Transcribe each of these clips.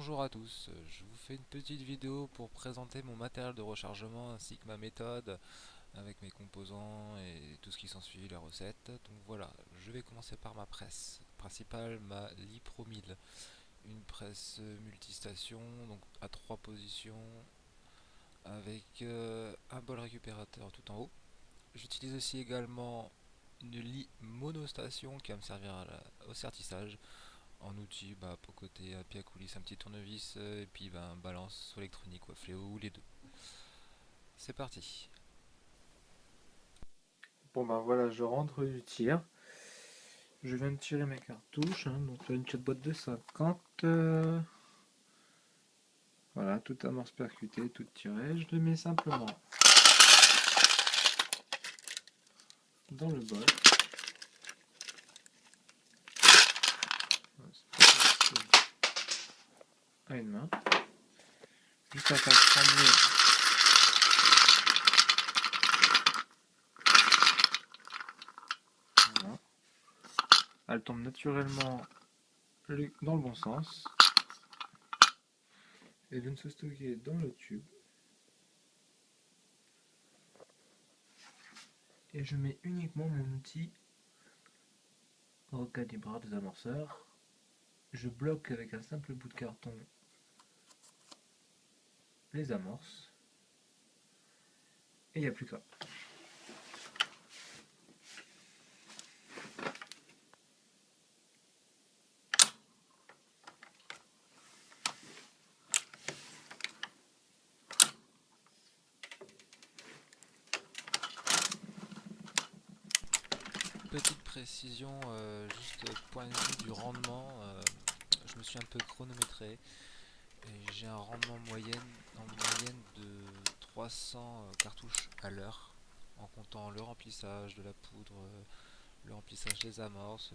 Bonjour à tous, je vous fais une petite vidéo pour présenter mon matériel de rechargement ainsi que ma méthode avec mes composants et tout ce qui s'ensuit, les recettes. Donc voilà, je vais commencer par ma presse principale, ma Lipro 1000, une presse multistation, donc à 3 positions avec un bol récupérateur tout en haut. J'utilise aussi également une lie monostation qui va me servir au sertissage. En outil, pour côté pied à coulisse, un petit tournevis et puis un balance électronique ou fléau ou les deux. C'est parti. Bon ben voilà, je rentre du tir. Je viens de tirer mes cartouches, donc une petite boîte de 50. Voilà, toute amorce percutée, tout tiré. Je le mets simplement dans le bol. À une main. Juste à faire trembler. Voilà. Elle tombe naturellement dans le bon sens. Et vient de se stocker dans le tube. Et je mets uniquement mon outil recalibrage des amorceurs. Je bloque avec un simple bout de carton les amorces. Et il n'y a plus qu'à. Petite précision, juste point de vue du rendement, je me suis un peu chronométré et j'ai un rendement en moyenne de 300 cartouches à l'heure en comptant le remplissage de la poudre, le remplissage des amorces,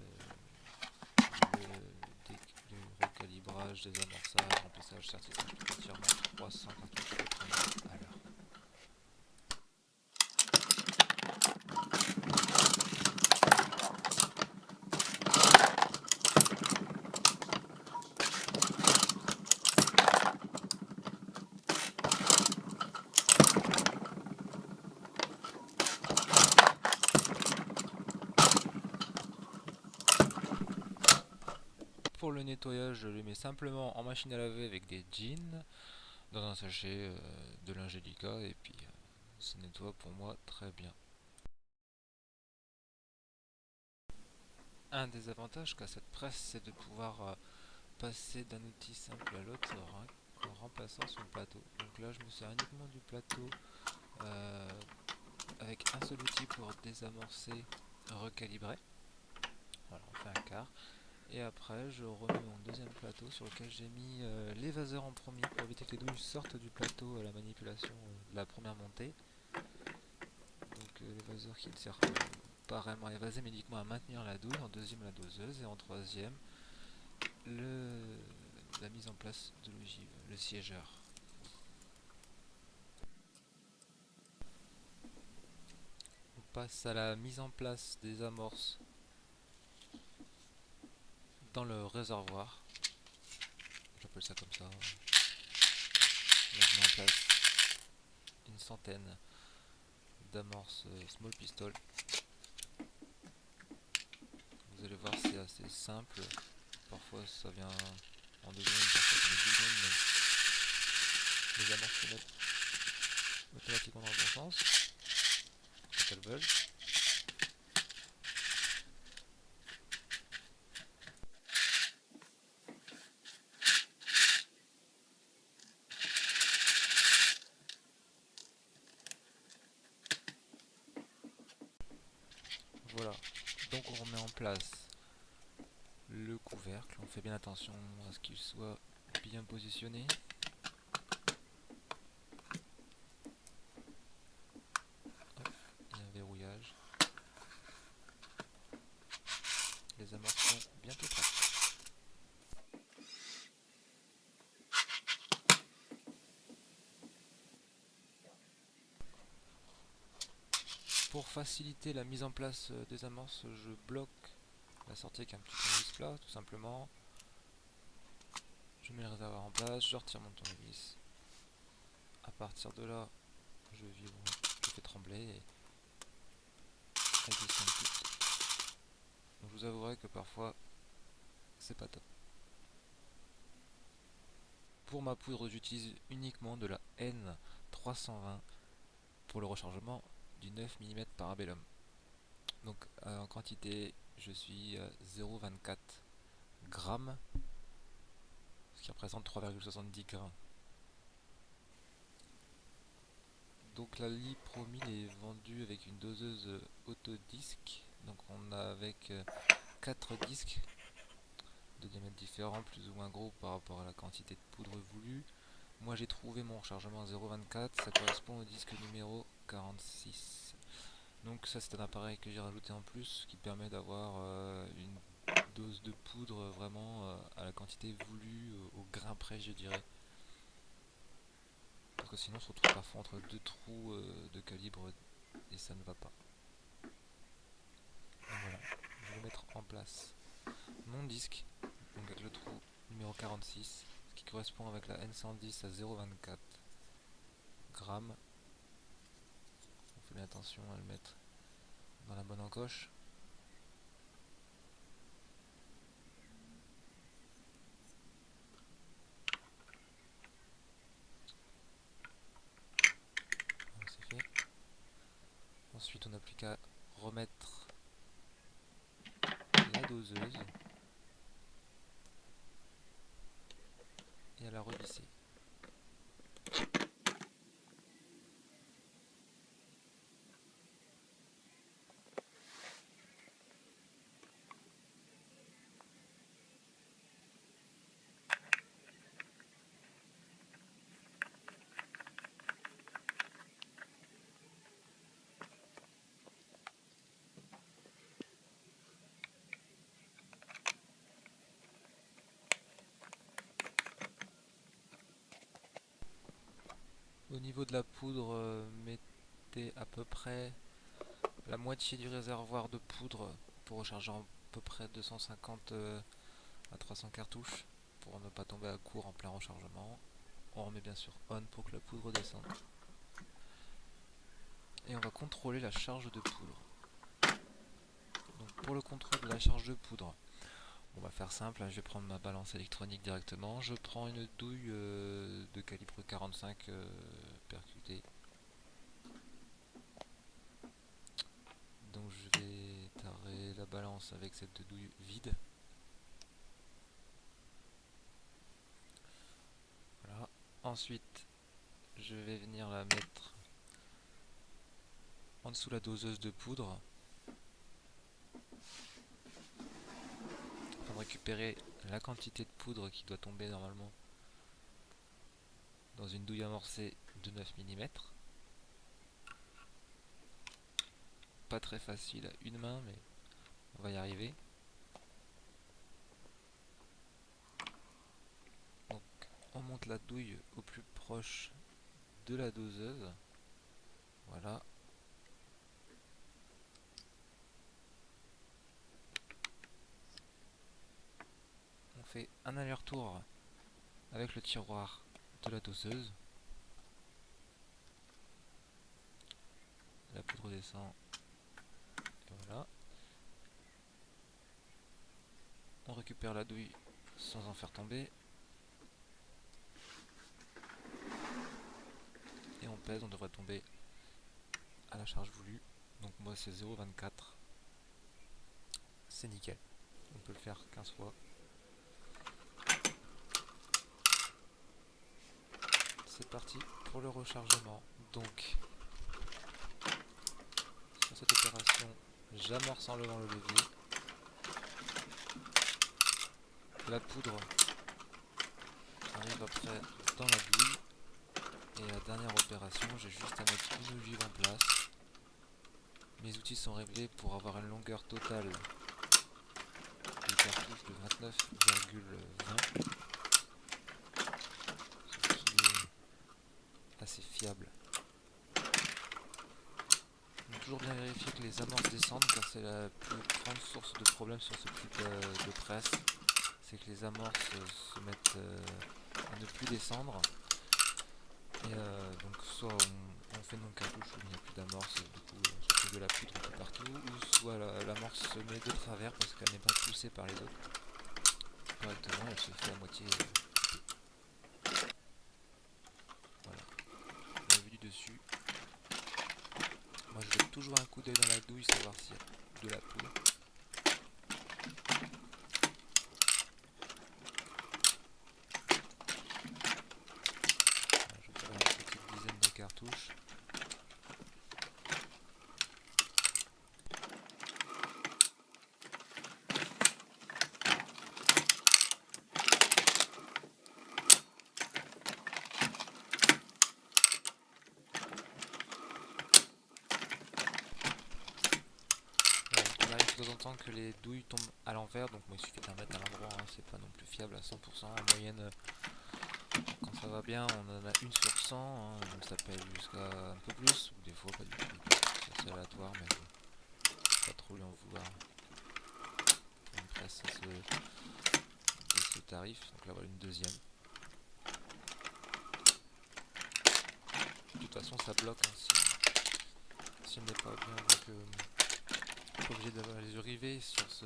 le recalibrage des amorçages, remplissage, sertissage, tout entièrement 300 cartouches à peu près à l'heure. Pour le nettoyage, je le mets simplement en machine à laver avec des jeans dans un sachet de l'Angelica et puis ça nettoie pour moi très bien. Un des avantages qu'a cette presse, c'est de pouvoir passer d'un outil simple à l'autre en remplaçant son plateau. Donc là, je me sers uniquement du plateau euh, avec un seul outil pour désamorcer, recalibrer. Voilà, on fait un quart. Et après, je remets mon deuxième plateau sur lequel j'ai mis l'évaseur en premier pour éviter que les douilles sortent du plateau à la manipulation de la première montée. Donc l'évaseur qui ne sert pas réellement à évaser mais uniquement à maintenir la douille, en deuxième la doseuse et en troisième la mise en place de l'ogive, le siégeur. On passe à la mise en place des amorces dans le réservoir, j'appelle ça comme ça. Je mets en place une centaine d'amorces small pistol. Vous allez voir, c'est assez simple. Parfois ça vient en 2 secondes, parfois ça met 10 secondes, mais les amorces se mettent automatiquement dans le bon sens quand elles veulent. Voilà, donc on remet en place le couvercle, on fait bien attention à ce qu'il soit bien positionné. Hop, il y a un verrouillage. Les amorces sont bientôt prêtes. Pour faciliter la mise en place des amorces, je bloque la sortie avec un petit tournevis plat, tout simplement. Je mets le réservoir en place, je retire mon tournevis. À partir de là, je fais trembler et elle descend toute. Donc je vous avouerai que parfois c'est pas top. Pour ma poudre, j'utilise uniquement de la N320 pour le rechargement du 9 mm Parabellum. Donc en quantité, je suis à 0,24 grammes, ce qui représente 3,70 grains. Donc la Lipro 1000 est vendue avec une doseuse autodisque. Donc on a avec 4 disques de diamètres différents, plus ou moins gros par rapport à la quantité de poudre voulue. Moi j'ai trouvé mon rechargement à 0,24, ça correspond au disque numéro 46. Donc ça c'est un appareil que j'ai rajouté en plus qui permet d'avoir une dose de poudre vraiment à la quantité voulue, au grain près je dirais. Parce que sinon on se retrouve parfois entre deux trous de calibre et ça ne va pas. Donc voilà, je vais mettre en place mon disque, donc avec le trou numéro 46, ce qui correspond avec la N110 à 0,24 grammes. On fait bien attention à le mettre dans la bonne encoche. Voilà, c'est fait. Ensuite on n'a plus qu'à remettre la doseuse et à la revisser. Au niveau de la poudre, mettez à peu près la moitié du réservoir de poudre pour recharger à peu près 250 à 300 cartouches pour ne pas tomber à court en plein rechargement. On remet bien sûr on pour que la poudre descende. Et on va contrôler la charge de poudre. Donc pour le contrôle de la charge de poudre, on va faire simple, je vais prendre ma balance électronique directement. Je prends une douille de calibre 45 percutée. Donc je vais tarer la balance avec cette douille vide. Voilà. Ensuite, je vais venir la mettre en dessous la doseuse de poudre afin de récupérer la quantité de poudre qui doit tomber normalement dans une douille amorcée de 9 mm. Pas très facile à une main, mais on va y arriver. Donc on monte la douille au plus proche de la doseuse. Voilà. On fait un aller-retour avec le tiroir de la doseuse. La poudre descend. Et voilà. On récupère la douille sans en faire tomber. Et on pèse, on devrait tomber à la charge voulue. Donc moi c'est 0,24. C'est nickel. On peut le faire 15 fois. C'est parti pour le rechargement. Donc sur cette opération, j'amorce en levant le levier. La poudre arrive après dans la douille. Et la dernière opération, j'ai juste à mettre une ogive en place. Mes outils sont réglés pour avoir une longueur totale de cartouche de 29,20, ce qui est assez fiable. Il faut toujours bien vérifier que les amorces descendent car c'est la plus grande source de problème sur ce type de presse. c'est que les amorces se mettent à ne plus descendre. Et donc soit on fait nos cartouches où il n'y a plus d'amorce et du coup on se trouve de la poudre un peu partout, ou soit l'amorce se met de travers parce qu'elle n'est pas poussée par les autres correctement, elle se fait à moitié. Voilà, on a vu du dessus. Moi je jette toujours un coup d'œil dans la douille, savoir s'il y a de la poudre. Voilà, je ferai une petite dizaine de cartouches. Voilà, il arrive de temps en temps que les douilles tombent à l'envers, donc moi il suffit d'en mettre à l'endroit, hein, c'est pas non plus fiable à 100%. En moyenne, quand ça va bien, on en a une sur 100, hein, donc ça peut aller jusqu'à un peu plus, ou des fois pas du tout. C'est assez aléatoire, mais bon, pas trop lui en vouloir. Une presse de ce tarif, donc là voilà une deuxième. De toute façon ça bloque, hein, si on n'est pas bien, donc on est obligé d'avoir les yeux rivés sur ce...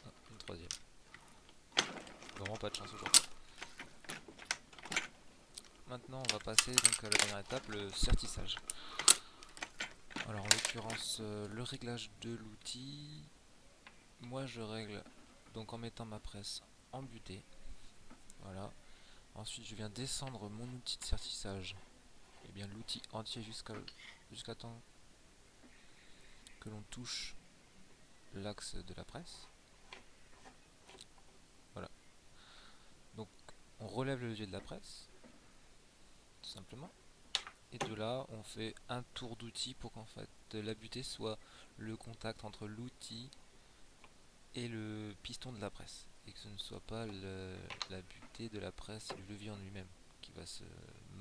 Ah, une troisième. Vraiment pas de chance aujourd'hui. Maintenant on va passer donc à la dernière étape, le sertissage. Alors en l'occurrence le réglage de l'outil, moi je règle donc en mettant ma presse en butée. Voilà. Ensuite je viens descendre mon outil de sertissage, et bien l'outil entier jusqu'à temps que l'on touche l'axe de la presse. Voilà. Donc on relève le levier de la presse, tout simplement. Et de là, on fait un tour d'outil pour qu'en fait la butée soit le contact entre l'outil et le piston de la presse. Et que ce ne soit pas la butée de la presse et le levier en lui-même qui va se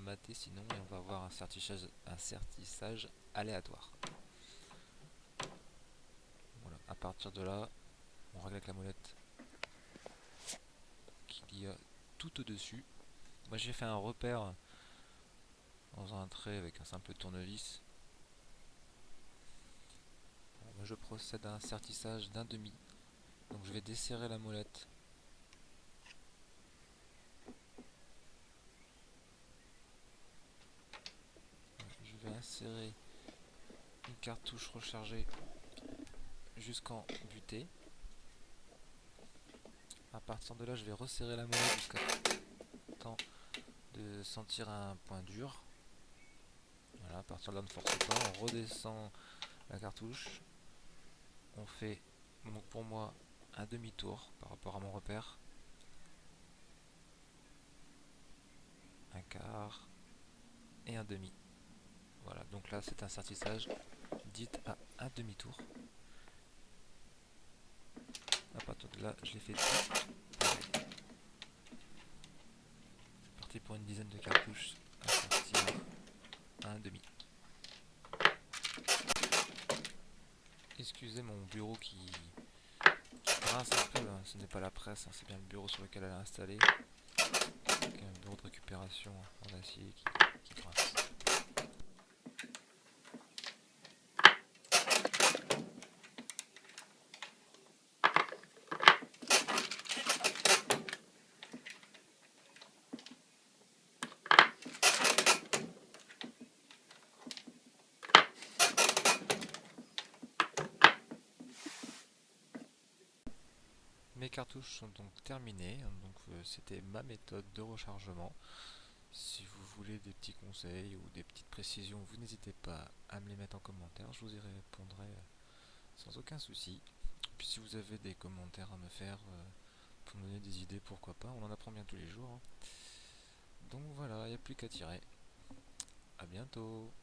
mater sinon, et on va avoir un sertissage aléatoire. Voilà. À partir de là, on règle avec la molette qu'il y a tout au-dessus. Moi j'ai fait un repère dans un trait avec un simple tournevis. Bon, moi je procède à un sertissage d'un demi. Donc je vais desserrer la molette. Je vais insérer une cartouche rechargée jusqu'en butée. À partir de là, je vais resserrer la molette jusqu'à temps de sentir un point dur. Voilà, à partir de là, on ne force pas, on redescend la cartouche. On fait donc pour moi un demi-tour par rapport à mon repère. Un quart et un demi. Voilà, donc là c'est un sertissage dit à un demi-tour. À partir de là, je l'ai fait tout pareil. C'est parti pour une dizaine de cartouches à sortir à un demi. Excusez mon bureau qui grince un peu, hein. Ce n'est pas la presse, hein, c'est bien le bureau sur lequel elle est installée. Donc un bureau de récupération en acier qui grince. Mes cartouches sont donc terminées, donc c'était ma méthode de rechargement. Si vous voulez des petits conseils ou des petites précisions, vous n'hésitez pas à me les mettre en commentaire, je vous y répondrai sans aucun souci. Puis si vous avez des commentaires à me faire pour me donner des idées, pourquoi pas, on en apprend bien tous les jours, hein. Donc voilà, il n'y a plus qu'à tirer. A bientôt.